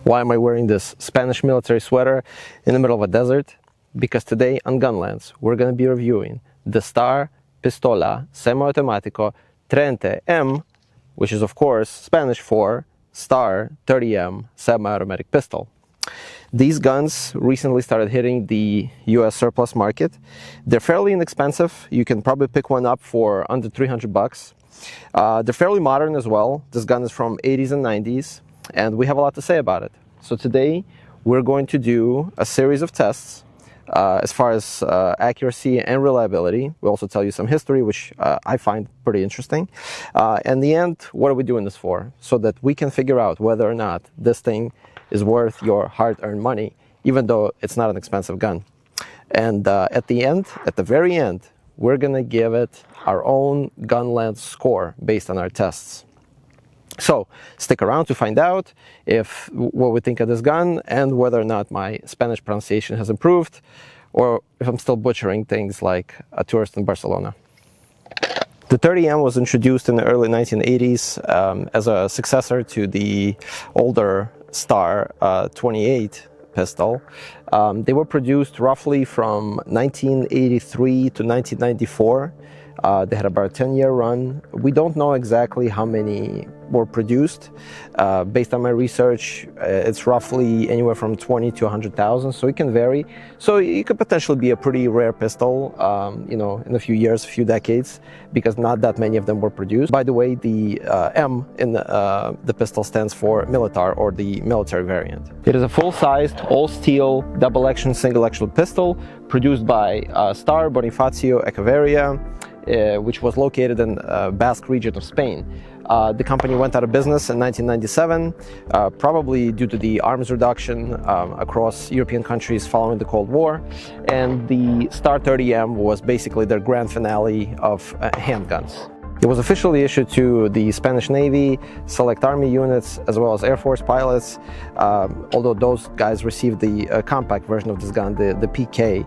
Why am I wearing this Spanish military sweater in the middle of a desert? Because today on Gunlands, we're going to be reviewing the Star Pistola Semiautomático 30M, which is of course Spanish for Star 30M semi-automatic pistol. These guns recently started hitting the US surplus market. They're fairly inexpensive. You can probably pick one up for under 300 bucks. They're fairly modern as well. This gun is from 80s and 90s, and we have a lot to say about it. So today we're going to do a series of tests as far as accuracy and reliability. We'll also tell you some history, which I find pretty interesting. In the end, what are we doing this for? So that we can figure out whether or not this thing is worth your hard-earned money, even though it's not an expensive gun. And at the very end, we're gonna give it our own Gunlands score based on our tests. So stick around to find out what we think of this gun and whether or not my Spanish pronunciation has improved, or if I'm still butchering things like a tourist in Barcelona. The 30M was introduced in the early 1980s as a successor to the older Star 28 pistol. They were produced roughly from 1983 to 1994. They had about a 10-year run. We don't know exactly how many were produced. Based on my research, it's roughly anywhere from 20 to 100,000, so it can vary. So it could potentially be a pretty rare pistol, in a few years, a few decades, because not that many of them were produced. By the way, the M in the pistol stands for Militar, or the military variant. It is a full-sized, all-steel, double-action, single-action pistol produced by Star Bonifacio Echeverria, which was located in Basque region of Spain. The company went out of business in 1997, probably due to the arms reduction across European countries following the Cold War. And the Star 30M was basically their grand finale of handguns. It was officially issued to the Spanish Navy, select Army units, as well as Air Force pilots, although those guys received the compact version of this gun, the PK.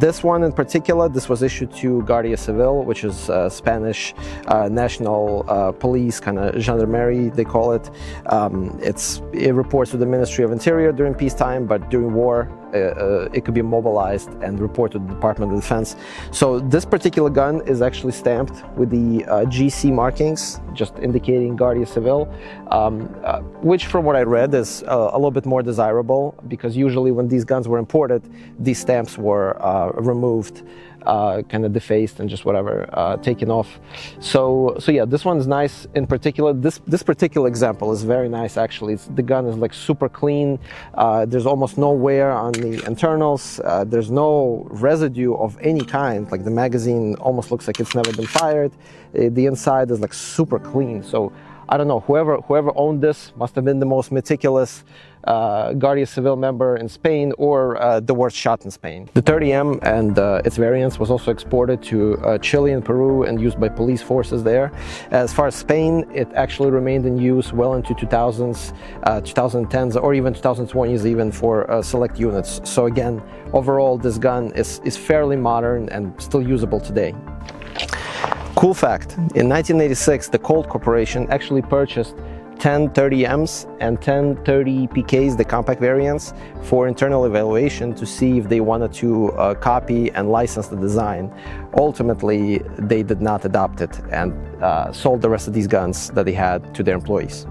This one in particular, this was issued to Guardia Civil, which is Spanish national police, kind of gendarmerie, they call it. It reports to the Ministry of Interior during peacetime, but during war, it could be mobilized and report to the Department of Defense. So this particular gun is actually stamped with the GC markings, just indicating Guardia Civil, which from what I read is a little bit more desirable, because usually when these guns were imported, these stamps were removed, kind of defaced and just whatever, taken off. So yeah, this one's nice in particular. This particular example is very nice actually. The gun is like super clean. There's almost no wear on the internals. There's no residue of any kind. Like the magazine almost looks like it's never been fired. The inside is like super clean. So I don't know, whoever owned this must have been the most meticulous Guardia Civil member in Spain, or the worst shot in Spain. The 30M and its variants was also exported to Chile and Peru and used by police forces there. As far as Spain, it actually remained in use well into 2000s, 2010s, or even 2020s even for select units. So again, overall this gun is fairly modern and still usable today. Cool fact, in 1986 the Colt Corporation actually purchased 10 30Ms and 10 30 PKs, the compact variants, for internal evaluation to see if they wanted to copy and license the design. Ultimately, they did not adopt it and sold the rest of these guns that they had to their employees.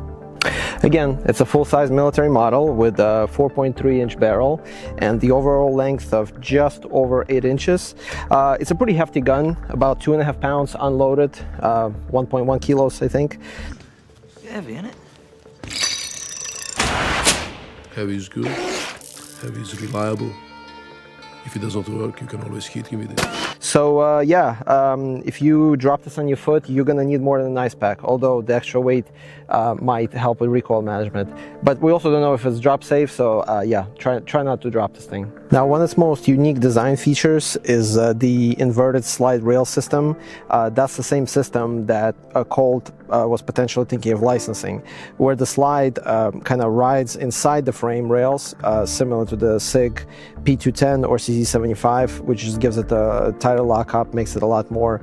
Again, it's a full-size military model with a 4.3-inch barrel and the overall length of just over 8 inches. It's a pretty hefty gun, about 2.5 pounds unloaded, 1.1 kilos, I think. Heavy, isn't it? Heavy is good. Heavy is reliable. If it does not work, you can always hit him with it. So if you drop this on your foot, you're gonna need more than an ice pack, although the extra weight might help with recoil management. But we also don't know if it's drop safe, so yeah, try not to drop this thing. Now, one of its most unique design features is the inverted slide rail system. That's the same system that Colt was potentially thinking of licensing, where the slide kind of rides inside the frame rails, similar to the SIG P210 or CZ75, which just gives it a tighter tighter lockup, makes it a lot more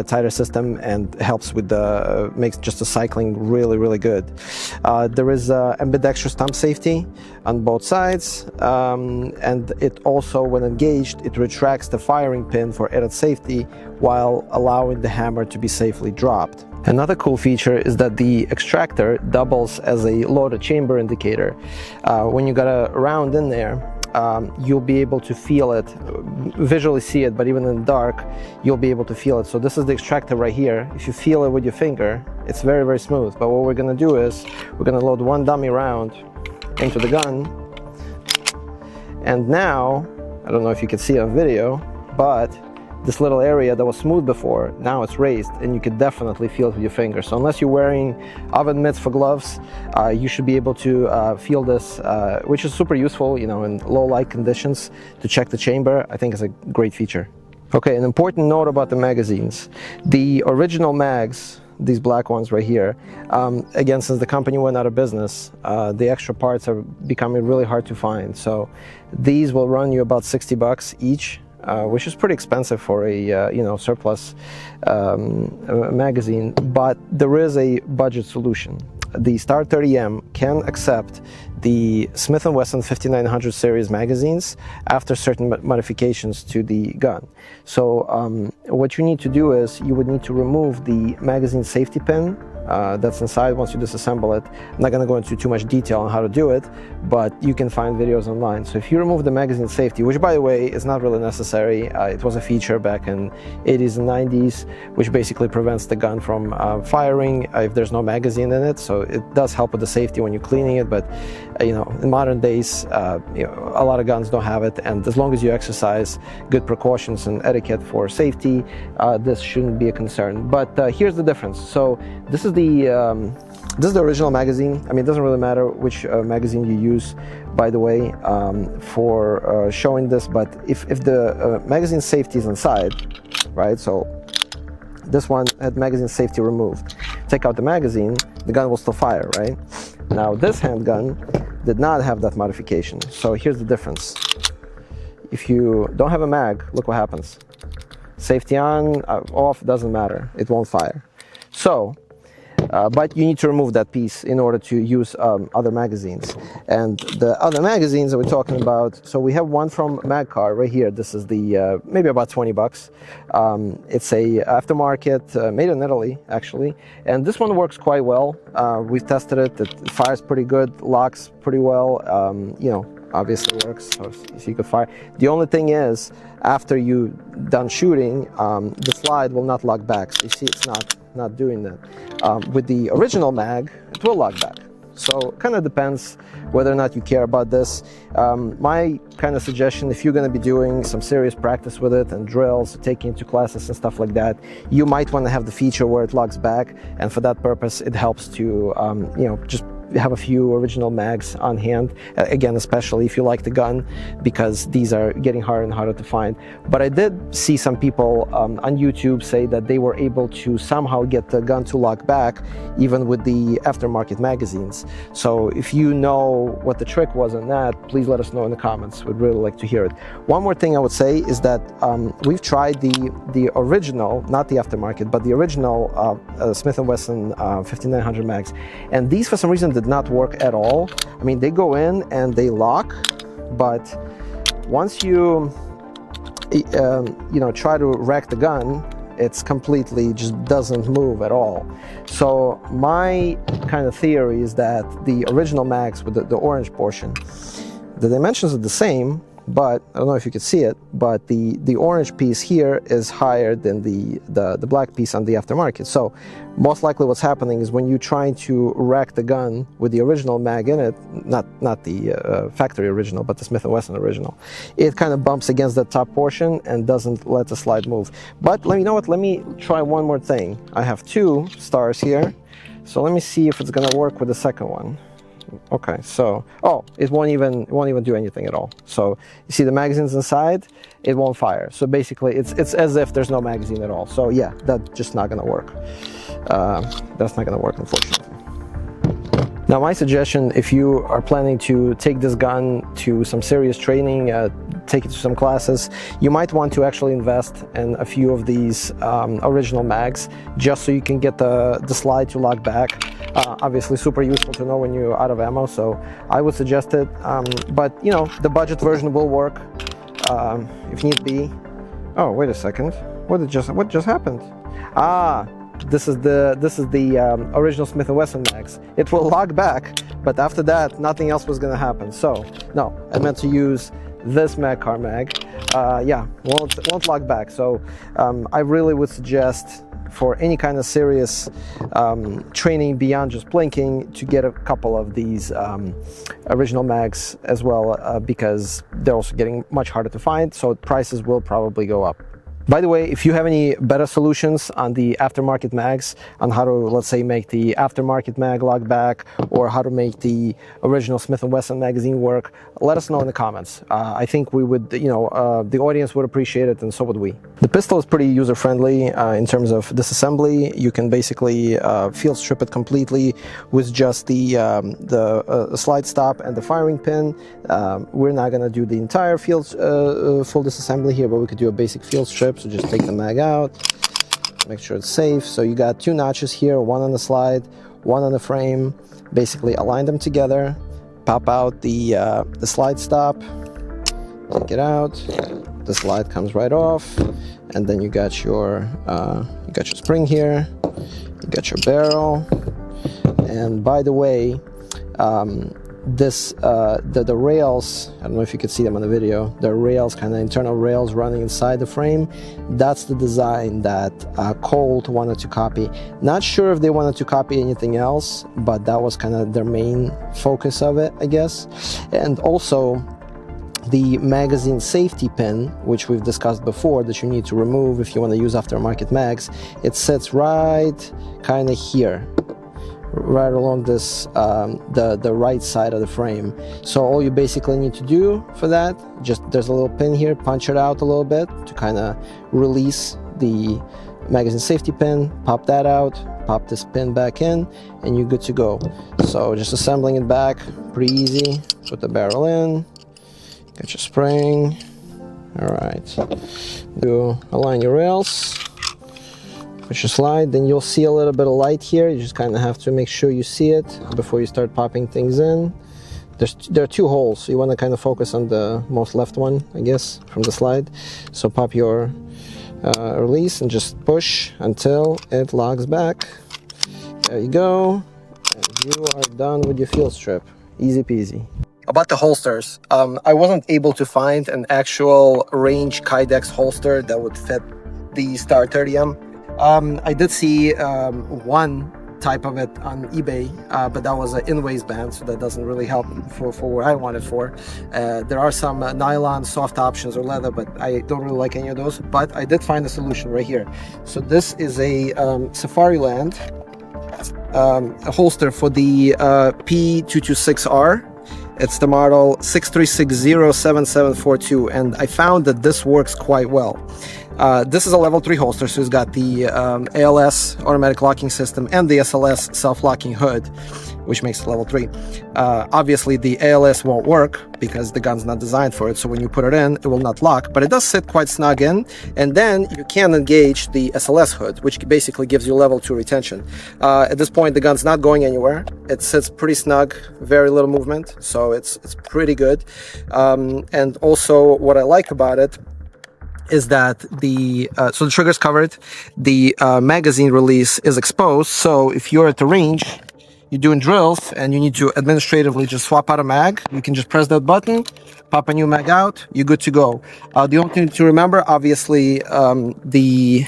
tighter system, and helps with the makes just the cycling really good. There is ambidextrous thumb safety on both sides, and it also, when engaged, it retracts the firing pin for added safety while allowing the hammer to be safely dropped. Another cool feature is that the extractor doubles as a loaded chamber indicator. When you got a round in there, you'll be able to feel it, visually see it, but even in the dark, you'll be able to feel it. So this is the extractor right here. If you feel it with your finger, it's very smooth. But what we're gonna do is, we're gonna load one dummy round into the gun. And now, I don't know if you can see it on video, but this little area that was smooth before, now it's raised, and you can definitely feel it with your finger. So unless you're wearing oven mitts for gloves, you should be able to feel this, which is super useful, you know, in low light conditions to check the chamber. I think it's a great feature. Okay, an important note about the magazines. The original mags, these black ones right here, again, since the company went out of business, the extra parts are becoming really hard to find. So these will run you about 60 bucks each. Which is pretty expensive for a you know, surplus magazine, but there is a budget solution. The Star 30M can accept the Smith & Wesson 5900 series magazines after certain modifications to the gun. So what you need to do is, you would need to remove the magazine safety pin that's inside once you disassemble it. I'm not going to go into too much detail on how to do it, but you can find videos online. So if you remove the magazine safety, which by the way is not really necessary, it was a feature back in 80s and 90s, which basically prevents the gun from firing if there's no magazine in it. So it does help with the safety when you're cleaning it, but you know, in modern days, you know, a lot of guns don't have it, and as long as you exercise good precautions and etiquette for safety, this shouldn't be a concern. But here's the difference. So this is the original magazine. I mean, it doesn't really matter which magazine you use, by the way, for showing this, but if the magazine safety is inside, right, so this one had magazine safety removed. Take out the magazine, the gun will still fire, right? Now this handgun did not have that modification. So here's the difference. If you don't have a mag, look what happens. Safety on, off, doesn't matter. It won't fire. So, but you need to remove that piece in order to use other magazines. And the other magazines that we're talking about, so we have one from Magcar right here. This is the maybe about 20 bucks. It's a aftermarket, made in Italy actually, and this one works quite well. We've tested it. It fires pretty good, locks pretty well. You know, obviously works, so you could fire. The only thing is, after you done shooting, the slide will not lock back. So you see, it's not doing that. With the original mag, it will lock back. So it kind of depends whether or not you care about this. My kind of suggestion, if you're going to be doing some serious practice with it and drills, taking it to classes and stuff like that, you might want to have the feature where it locks back, and for that purpose it helps to you know, just have a few original mags on hand, again, especially if you like the gun, because these are getting harder and harder to find. But I did see some people on YouTube say that they were able to somehow get the gun to lock back even with the aftermarket magazines. So if you know what the trick was on that, please let us know in the comments. We'd really like to hear it. One more thing I would say is that we've tried the original, not the aftermarket, but the original Smith & Wesson 5900 mags, and these for some reason did not work at all. I mean, they go in and they lock, but once you you know, try to rack the gun, it's completely just doesn't move at all. So my kind of theory is that the original mags with the orange portion, the dimensions are the same, but I don't know if you can see it, but the orange piece here is higher than the black piece on the aftermarket. So most likely what's happening is when you're trying to rack the gun with the original mag in it, not the factory original, but the Smith & Wesson original, it kind of bumps against the top portion and doesn't let the slide move. But let me try one more thing. I have two stars here, so let me see if it's gonna work with the second one. Okay, so, oh, it won't even do anything at all. So you see the magazines inside, it won't fire. So basically it's as if there's no magazine at all. So yeah, that's just not gonna work. That's not gonna work, unfortunately. Now my suggestion, if you are planning to take this gun to some serious training, take it to some classes, you might want to actually invest in a few of these original mags, just so you can get the slide to lock back. Obviously super useful to know when you're out of ammo, so I would suggest it. But you know, the budget version will work if need be. Oh, wait a second. What just happened? This is the original Smith & Wesson mags. It will lock back, but after that, nothing else was going to happen. So, no, I meant to use this Magcar mag. Yeah, won't lock back. So, I really would suggest for any kind of serious training beyond just blinking to get a couple of these original mags as well, because they're also getting much harder to find. So prices will probably go up. By the way, if you have any better solutions on the aftermarket mags, on how to, let's say, make the aftermarket mag lock back, or how to make the original Smith & Wesson magazine work, let us know in the comments. I think we would, you know, the audience would appreciate it, and so would we. The pistol is pretty user-friendly in terms of disassembly. You can basically field strip it completely with just the slide stop and the firing pin. We're not going to do the entire full disassembly here, but we could do a basic field strip. So just take the mag out, make sure it's safe. So you got two notches here, one on the slide, one on the frame. Basically align them together, pop out the slide stop, take it out. The slide comes right off, and then you got your spring here, you got your barrel. And by the way, the rails, I don't know if you could see them on the video, the rails, kind of internal rails running inside the frame, that's the design that Colt wanted to copy. Not sure if they wanted to copy anything else, but that was kind of their main focus of it, I guess. And also the magazine safety pin, which we've discussed before, that you need to remove if you want to use aftermarket mags, it sits right kind of here, right along this the right side of the frame. So all you basically need to do for that, just there's a little pin here, punch it out a little bit to kind of release the magazine safety pin, pop that out, pop this pin back in, and you're good to go. So just assembling it back, pretty easy. Put the barrel in, get your spring. All right, do align your rails, put your slide, then you'll see a little bit of light here. You just kind of have to make sure you see it before you start popping things in. There are two holes, so you want to kind of focus on the most left one, I guess, from the slide. So pop your release and just push until it locks back. There you go, and you are done with your field strip. Easy peasy. About the holsters, I wasn't able to find an actual range Kydex holster that would fit the Star 30M. I did see one type of it on eBay, but that was an in-waistband, so that doesn't really help for what I want it for. There are some nylon soft options or leather, but I don't really like any of those. But I did find a solution right here. So this is a Safariland a holster for the P226R. It's the model 63607742, and I found that this works quite well. This is a level 3 holster, so it's got the ALS automatic locking system and the SLS self-locking hood, which makes it level 3. Obviously the ALS won't work because the gun's not designed for it, so when you put it in, it will not lock, but it does sit quite snug in, and then you can engage the SLS hood, which basically gives you level 2 retention. At this point, the gun's not going anywhere. It sits pretty snug, very little movement, so it's pretty good. And also what I like about it is that so the trigger's covered, the magazine release is exposed, so if you're at the range, you're doing drills and you need to administratively just swap out a mag, you can just press that button, pop a new mag out, you're good to go. The only thing to remember, obviously, when the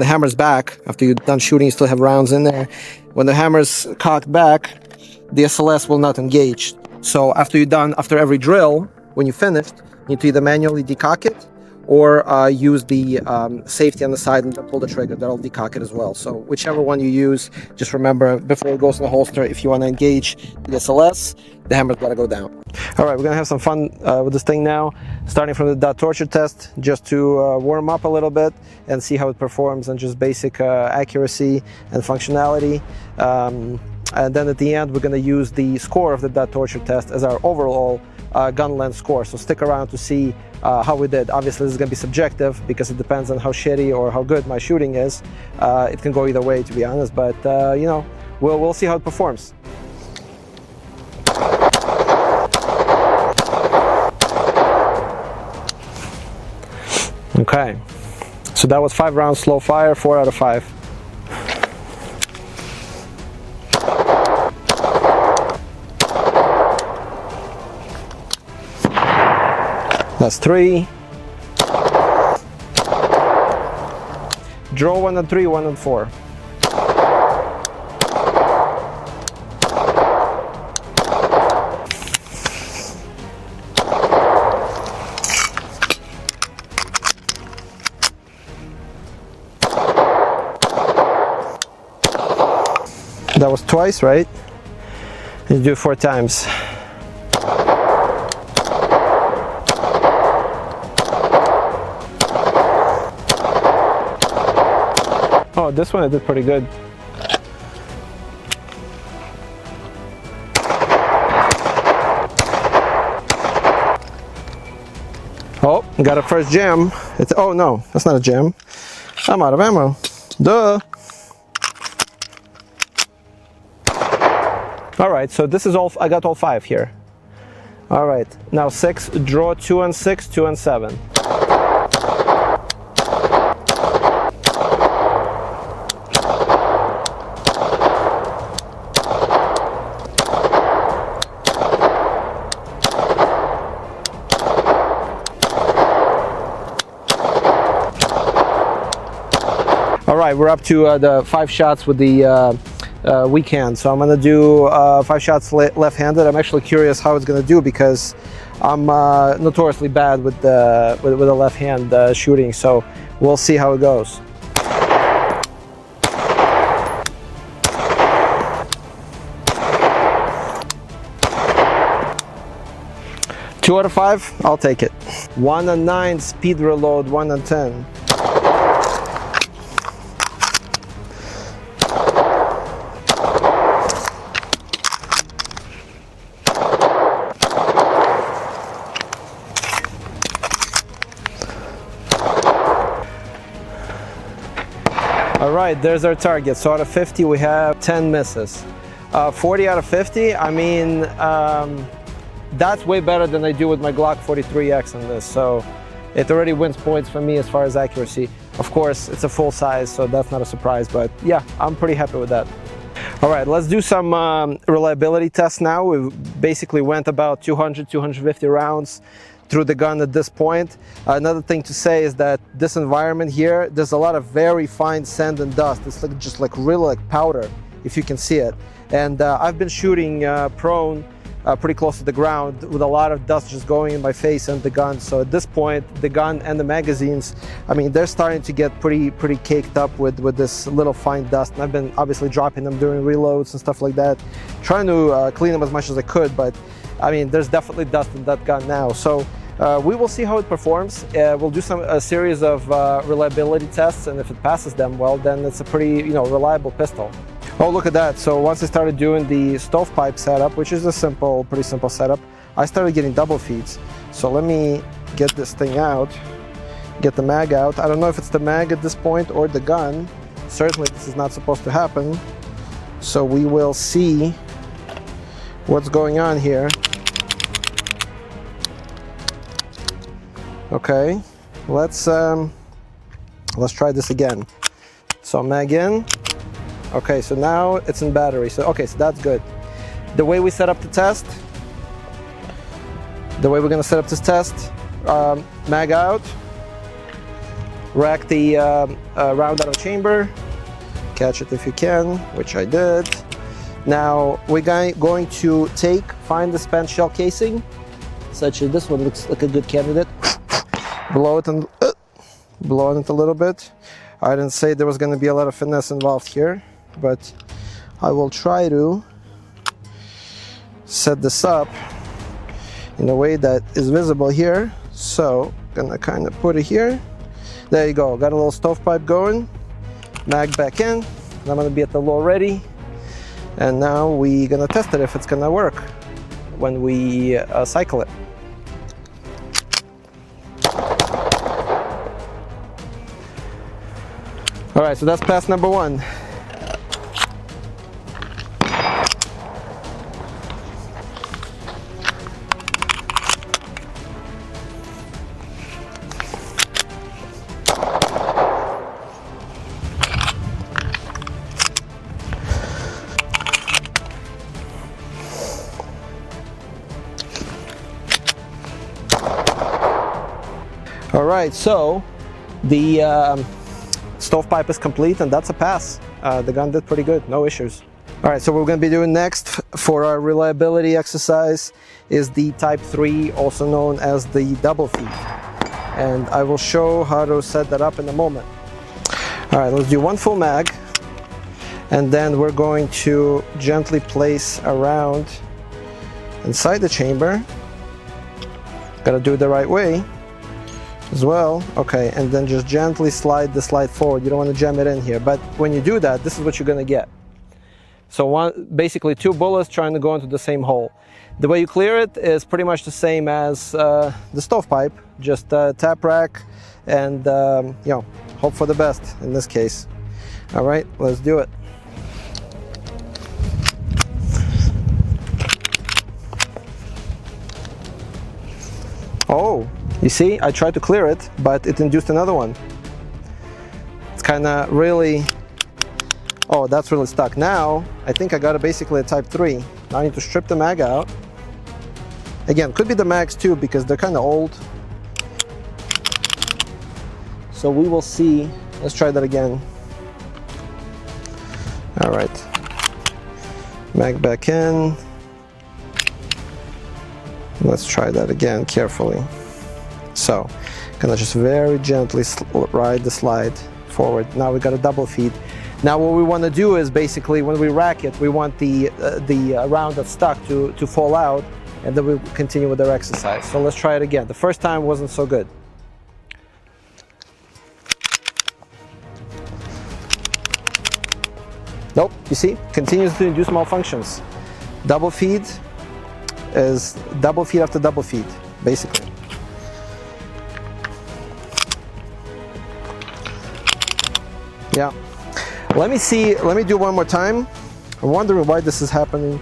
hammer's back, after you're done shooting, you still have rounds in there. When the hammer's cocked back, the SLS will not engage. So after you're done, after every drill, when you're finished, you need to either manually decock it or use the safety on the side and pull the trigger. That'll decock it as well. So whichever one you use, just remember before it goes in the holster, if you want to engage the SLS, the hammer's got to go down. All right, we're gonna have some fun with this thing now, starting from the dot torture test, just to warm up a little bit and see how it performs on just basic accuracy and functionality. And then at the end, we're gonna use the score of the dot torture test as our overall Gunlands Score. So stick around to see how we did. Obviously, this is going to be subjective because it depends on how shitty or how good my shooting is. It can go either way, to be honest, but you know, we'll see how it performs. Okay, so that was 5 rounds slow fire, 4 out of 5. That's 3. Draw 1 and 3, 1 and 4. That was twice, right? You do 4 times. Oh, this one I did pretty good. Oh, got a first jam. Oh no, that's not a jam. I'm out of ammo. Duh. All right, so this is all, I got all 5 here. All right, now 6, draw 2 and 6, 2 and 7. All right, we're up to the 5 shots with the weak hand. So I'm gonna do 5 shots left-handed. I'm actually curious how it's gonna do because I'm notoriously bad with the left hand shooting. So we'll see how it goes. Two out of 5, I'll take it. 1 and 9 speed reload, 1 and 10. All right, there's our target. So out of 50, we have 10 misses. 40 out of 50, I mean, that's way better than I do with my Glock 43X on this. So it already wins points for me as far as accuracy. Of course, it's a full size, so that's not a surprise, but yeah, I'm pretty happy with that. All right, let's do some reliability tests now. We basically went about 200, 250 rounds through the gun at this point. Another thing to say is that this environment here, there's a lot of very fine sand and dust. It's like just like really like powder, if you can see it. And I've been shooting prone pretty close to the ground with a lot of dust just going in my face and the gun. So at this point, the gun and the magazines, I mean, they're starting to get pretty caked up with this little fine dust. And I've been obviously dropping them during reloads and stuff like that, trying to clean them as much as I could, but I mean, there's definitely dust in that gun now. So we will see how it performs. We'll do a series of reliability tests, and if it passes them, well, then it's a pretty, reliable pistol. Oh, look at that. So once I started doing the stovepipe setup, which is a pretty simple setup, I started getting double feeds. So let me get this thing out, get the mag out. I don't know if it's the mag at this point or the gun. Certainly this is not supposed to happen. So we will see what's going on here. Okay, let's try this again. So mag in. Okay, so now it's in battery. So okay, so that's good. The way we set up the test, the way we're gonna set up this test, mag out, rack the round out of chamber, catch it if you can, which I did. Now we're going to find the spent shell casing, such as this one looks like a good candidate. Blow it and blow it a little bit. I didn't say there was going to be a lot of finesse involved here, but I will try to set this up in a way that is visible here. So gonna kind of put it here. There you go. Got a little stovepipe going. Mag back in. And I'm gonna be at the low ready. And now we're gonna test it if it's gonna work when we cycle it. All right, so that's pass number 1. All right, so the stovepipe is complete, and that's a pass. The gun did pretty good, no issues. All right, so what we're going to be doing next for our reliability exercise is the Type 3, also known as the double feed. And I will show how to set that up in a moment. All right, let's do 1 full mag, and then we're going to gently place a round inside the chamber. Got to do it the right way as well. Okay, and then just gently slide the slide forward. You don't want to jam it in here, but when you do that, this is what you're going to get. So basically 2 bullets trying to go into the same hole. The way you clear it is pretty much the same as the stovepipe, just tap rack and you know, hope for the best in this case. All right, let's do it. Oh, you see, I tried to clear it, but it induced another one. It's kind of really, oh, that's really stuck. Now, I think I got basically a Type 3. Now I need to strip the mag out. Again, could be the mags too, because they're kind of old. So we will see. Let's try that again. All right. Mag back in. Let's try that again carefully. So, gonna just very gently ride the slide forward. Now we got a double feed. Now what we want to do is basically when we rack it, we want the round that's stuck to fall out, and then we'll continue with our exercise. So let's try it again. The first time wasn't so good. Nope, you see, continues to induce malfunctions. Double feed is double feed after double feed, basically. Yeah. Let me do one more time. I'm wondering why this is happening.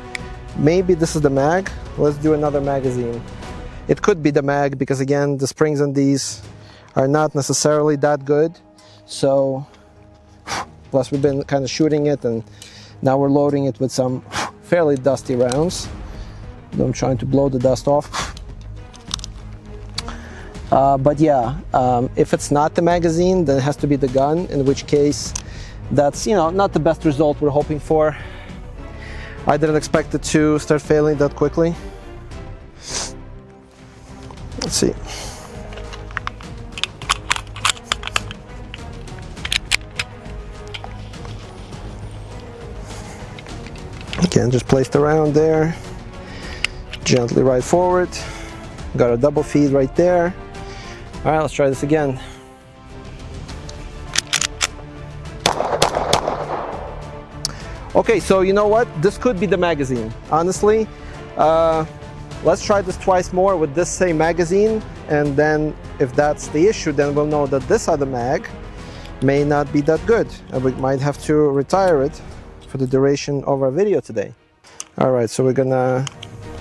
Maybe this is the mag. Let's do another magazine. It could be the mag because again, the springs on these are not necessarily that good. So, plus we've been kind of shooting it and now we're loading it with some fairly dusty rounds. I'm trying to blow the dust off. But yeah, if it's not the magazine, then it has to be the gun, in which case that's, you know, not the best result we're hoping for. I didn't expect it to start failing that quickly. Let's see. Again, just place the round there. Gently ride forward. Got a double feed right there. All right, let's try this again. Okay, so you know what? This could be the magazine, honestly. Let's try this twice more with this same magazine, and then if that's the issue, then we'll know that this other mag may not be that good, and we might have to retire it for the duration of our video today. All right, so we're gonna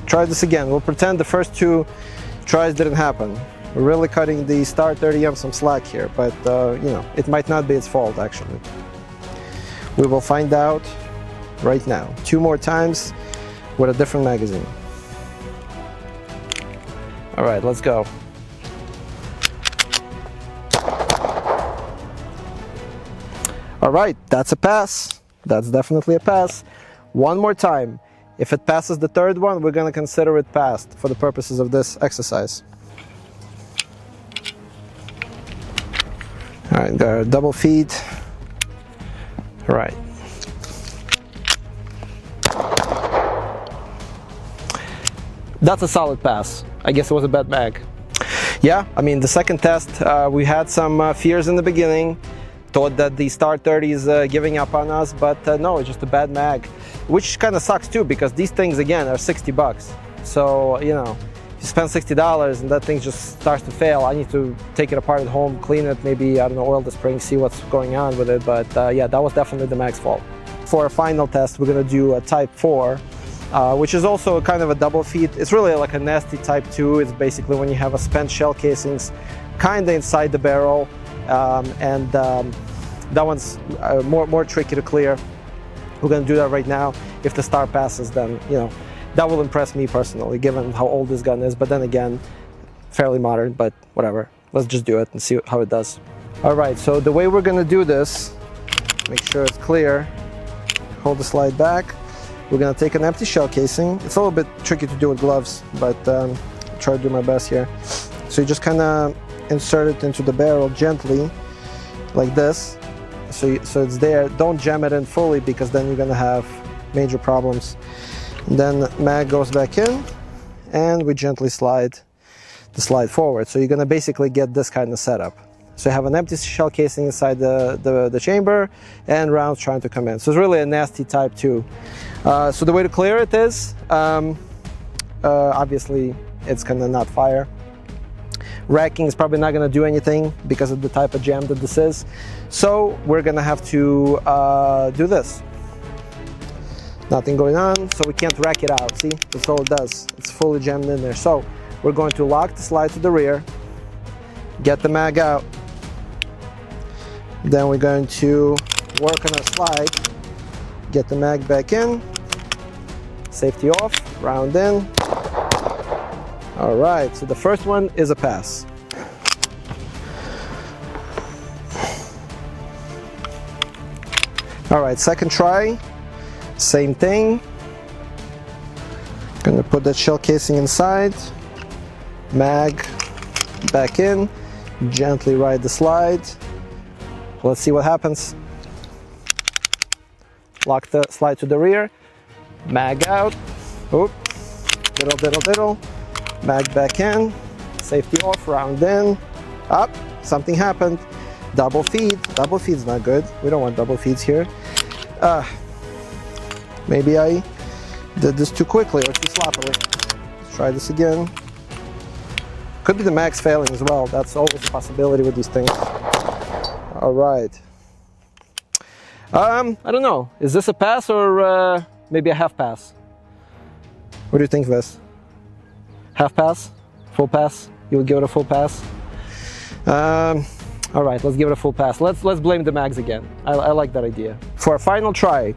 try this again. We'll pretend the first 2 tries didn't happen. We're really cutting the Star 30M some slack here, but you know, it might not be its fault actually. We will find out right now. 2 more times with a different magazine. All right, let's go. All right, that's a pass. That's definitely a pass. One more time. If it passes the 3rd one, we're going to consider it passed for the purposes of this exercise. All right, got a double feed. All right. That's a solid pass. I guess it was a bad mag. Yeah, I mean, the second test, we had some fears in the beginning. Thought that the Star 30 is giving up on us, but no, it's just a bad mag. Which kind of sucks too, because these things, again, are $60. So, you know, you spend $60 and that thing just starts to fail, I need to take it apart at home, clean it, maybe, I don't know, oil the spring, see what's going on with it. But yeah, that was definitely the mag's fault. For our final test, we're gonna do a Type 4, which is also kind of a double feed. It's really like a nasty Type 2. It's basically when you have a spent shell casings kind of inside the barrel, and that one's more tricky to clear. We're gonna do that right now. If the star passes, then, you know, that will impress me personally, given how old this gun is. But then again, fairly modern, but whatever. Let's just do it and see how it does. All right, so the way we're gonna do this, make sure it's clear, hold the slide back. We're gonna take an empty shell casing. It's a little bit tricky to do with gloves, but I'll try to do my best here. So you just kind of insert it into the barrel gently, like this. So it's there. Don't jam it in fully, because then you're gonna have major problems. And then the mag goes back in, and we gently slide the slide forward. So you're gonna basically get this kind of setup. So you have an empty shell casing inside the chamber, and rounds trying to come in. So it's really a nasty Type 2. So the way to clear it is, obviously it's gonna not fire. Racking is probably not gonna do anything because of the type of jam that this is. So we're gonna have to do this. Nothing going on, so we can't rack it out. See, that's all it does. It's fully jammed in there. So we're going to lock the slide to the rear, get the mag out. Then we're going to work on our slide, get the mag back in, safety off, round in. All right, so the first one is a pass. All right, second try. Same thing. Gonna put that shell casing inside, mag back in, gently ride the slide. Let's see what happens. Lock the slide to the rear, mag out, oop, diddle, mag back in, safety off, round in, up, something happened. Double feed's not good. We don't want double feeds here. Maybe I did this too quickly or too sloppily. Let's try this again. Could be the mag's failing as well. That's always a possibility with these things. All right. I don't know. Is this a pass or maybe a half pass? What do you think, Ves? Half pass? Full pass? You would give it a full pass? All right, let's give it a full pass. Let's blame the mags again. I like that idea. For our final try.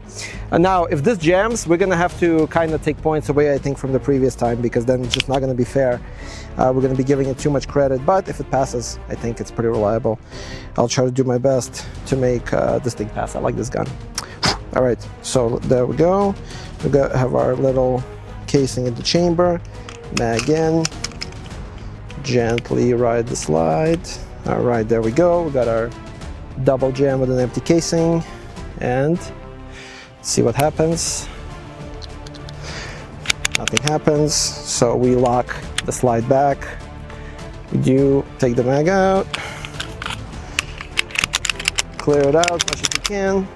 Now, if this jams, we're gonna have to kind of take points away, I think, from the previous time, because then it's just not gonna be fair. We're gonna be giving it too much credit, but if it passes, I think it's pretty reliable. I'll try to do my best to make this thing pass. I like this gun. All right, so there we go. We have our little casing in the chamber, mag in, gently ride the slide. All right, there we go. We got our double jam with an empty casing, and see what happens. Nothing happens, so we lock the slide back. We do take the mag out, clear it out as much as you can.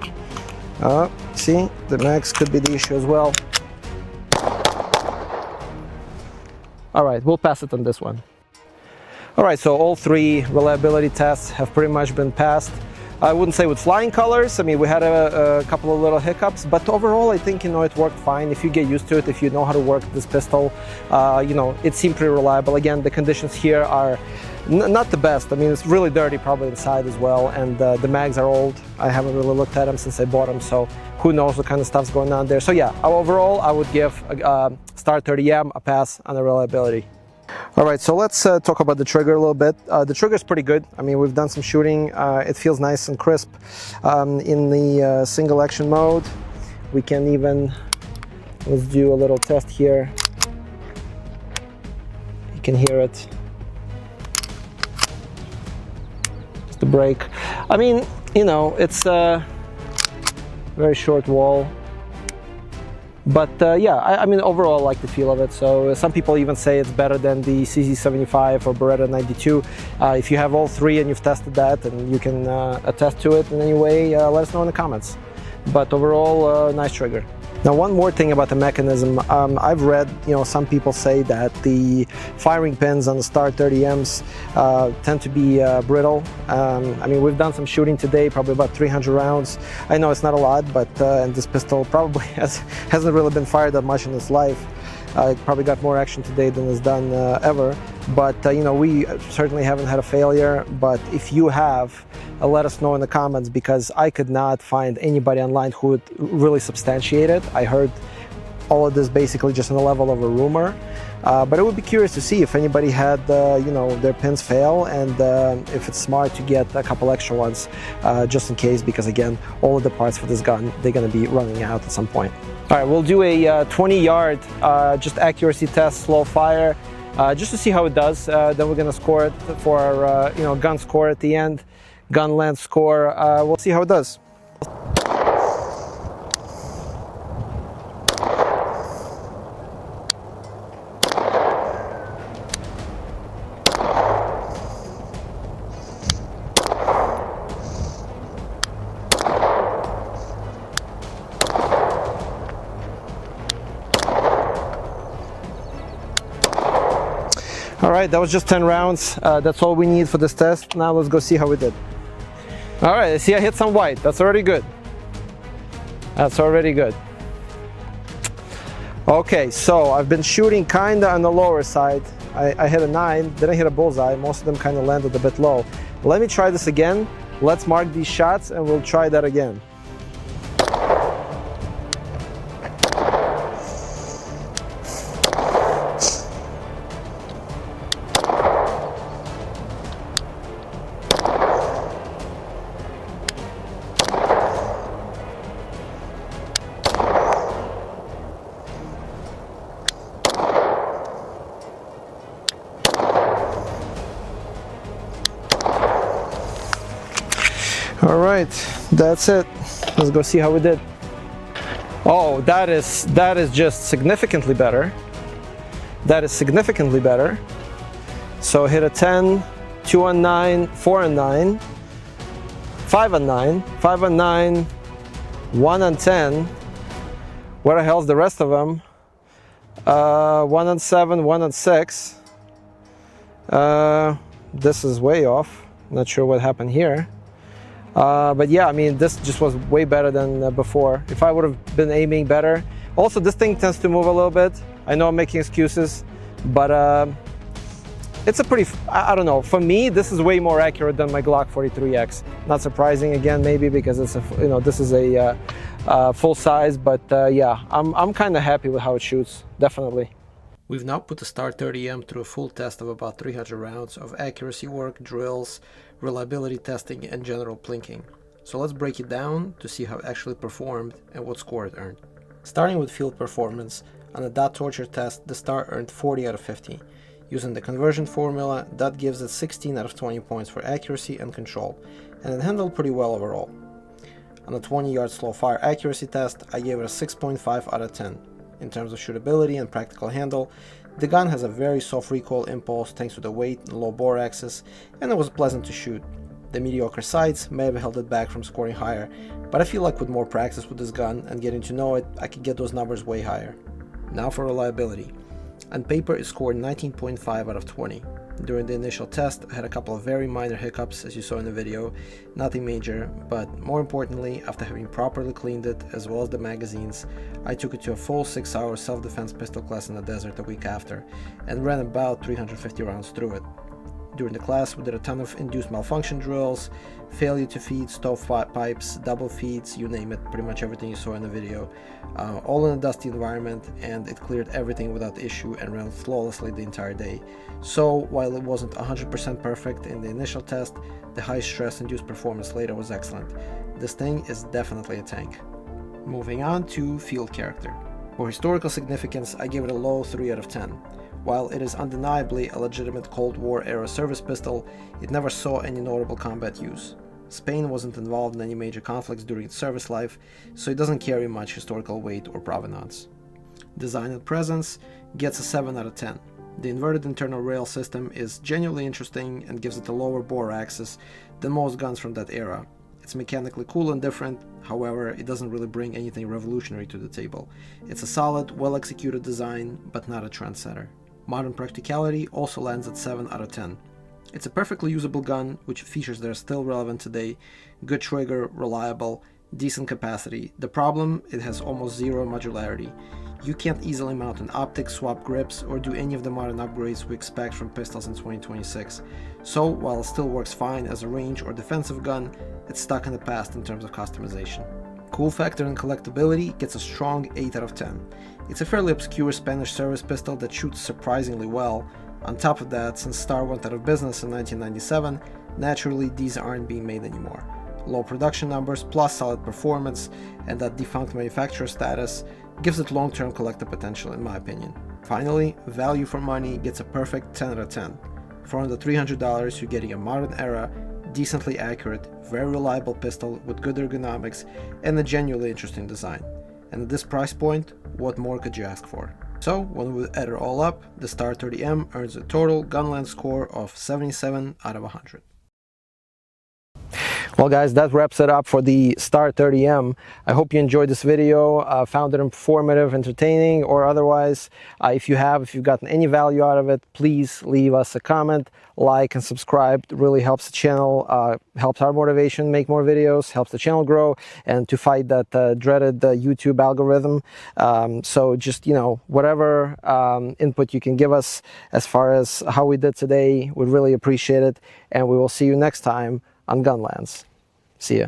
See, the mags could be the issue as well. All right, we'll pass it on this one. All right, so all three reliability tests have pretty much been passed. I wouldn't say with flying colors. I mean, we had a couple of little hiccups, but overall, I think, you know, it worked fine. If you get used to it, if you know how to work this pistol, you know, it seemed pretty reliable. Again, the conditions here are not the best. I mean, it's really dirty probably inside as well, and the mags are old. I haven't really looked at them since I bought them, so who knows what kind of stuff's going on there. So yeah, overall, I would give Star 30M a pass on the reliability. All right, so let's talk about the trigger a little bit. The trigger is pretty good. I mean, we've done some shooting. It feels nice and crisp. In the single action mode, we can even, let's do a little test here. You can hear it. Just the brake. I mean, you know, it's a very short wall. But yeah, I mean, overall, I like the feel of it. So some people even say it's better than the CZ75 or Beretta 92. If you have all three and you've tested that and you can attest to it in any way, let us know in the comments. But overall, nice trigger. Now, one more thing about the mechanism, I've read, some people say that the firing pins on the Star 30Ms tend to be brittle. I mean, we've done some shooting today, probably about 300 rounds. I know it's not a lot, but and this pistol probably hasn't really been fired that much in its life. It probably got more action today than it's done ever. But we certainly haven't had a failure. But if you have, let us know in the comments, because I could not find anybody online who would really substantiate it. I heard all of this basically just on the level of a rumor. But I would be curious to see if anybody had, their pins fail, and if it's smart to get a couple extra ones just in case, because again, all of the parts for this gun, they're going to be running out at some point. All right, we'll do a 20-yard just accuracy test, slow fire, just to see how it does. Then we're going to score it for our, gun score at the end, Gunlands Score. We'll see how it does. All right, that was just 10 rounds. That's all we need for this test. Now let's go see how we did. All right, I see I hit some white. That's already good. That's already good. Okay, so I've been shooting kind of on the lower side. I hit a 9, didn't hit a bullseye. Most of them kind of landed a bit low. Let me try this again. Let's mark these shots and we'll try that again. All right, that's it. Let's go see how we did. Oh, that is just significantly better. That is significantly better. So hit a 10, 2 on 9, 4 on 9, 5 on 9, 5 on 9, 1 on 10. Where the hell's the rest of them? 1 on 7, 1 on 6. This is way off. Not sure what happened here. But yeah, I mean, this just was way better than before. If I would have been aiming better. Also, this thing tends to move a little bit. I know I'm making excuses, but it's a pretty, I don't know, for me, this is way more accurate than my Glock 43X. Not surprising, again, maybe because it's a, this is a full size, but yeah, I'm kind of happy with how it shoots, definitely. We've now put the Star 30M through a full test of about 300 rounds of accuracy work, drills, reliability testing, and general plinking. So let's break it down to see how it actually performed and what score it earned. Starting with field performance, on a dot torture test, the Star earned 40 out of 50. Using the conversion formula, that gives it 16 out of 20 points for accuracy and control, and it handled pretty well overall. On a 20-yard slow fire accuracy test, I gave it a 6.5 out of 10. In terms of shootability and practical handle, the gun has a very soft recoil impulse thanks to the weight and low bore axis, and it was pleasant to shoot. The mediocre sights may have held it back from scoring higher, but I feel like with more practice with this gun and getting to know it, I could get those numbers way higher. Now for reliability. On paper, it scored 19.5 out of 20. During the initial test, I had a couple of very minor hiccups, as you saw in the video, nothing major, but more importantly, after having properly cleaned it, as well as the magazines, I took it to a full 6-hour self-defense pistol class in the desert a week after, and ran about 350 rounds through it. During the class, we did a ton of induced malfunction drills, failure to feed, stovepipes, double feeds, you name it, pretty much everything you saw in the video, all in a dusty environment, and it cleared everything without issue and ran flawlessly the entire day. So while it wasn't 100% perfect in the initial test, the high stress induced performance later was excellent. This thing is definitely a tank. Moving on to field character. For historical significance, I give it a low 3 out of 10. While it is undeniably a legitimate Cold War era service pistol, it never saw any notable combat use. Spain wasn't involved in any major conflicts during its service life, so it doesn't carry much historical weight or provenance. Design and presence gets a 7 out of 10. The inverted internal rail system is genuinely interesting and gives it a lower bore axis than most guns from that era. It It's mechanically cool and different, however, it doesn't really bring anything revolutionary to the table. It's a solid, well-executed design, but not a trendsetter. Modern practicality also lands at 7 out of 10. It's a perfectly usable gun, which features that are still relevant today. Good trigger, reliable, decent capacity. The problem, it has almost zero modularity. You can't easily mount an optic, swap grips, or do any of the modern upgrades we expect from pistols in 2026. So, while it still works fine as a range or defensive gun, it's stuck in the past in terms of customization. Cool factor and collectability gets a strong 8 out of 10. It's a fairly obscure Spanish service pistol that shoots surprisingly well. On top of that, since Star went out of business in 1997, naturally these aren't being made anymore. Low production numbers plus solid performance and that defunct manufacturer status gives it long-term collector potential in my opinion. Finally, value for money gets a perfect 10 out of 10. For under $300 you're getting a modern era, decently accurate, very reliable pistol with good ergonomics and a genuinely interesting design. And at this price point, what more could you ask for? So, when we add it all up, the Star 30M earns a total Gunlands score of 77 out of 100. Well guys, that wraps it up for the Star 30M. I hope you enjoyed this video, found it informative, entertaining, or otherwise. If you've gotten any value out of it, please leave us a comment, like, and subscribe. It really helps the channel, helps our motivation, make more videos, helps the channel grow, and to fight that dreaded YouTube algorithm. So just, whatever input you can give us as far as how we did today, we'd really appreciate it. And we will see you next time on Gunlands. See ya.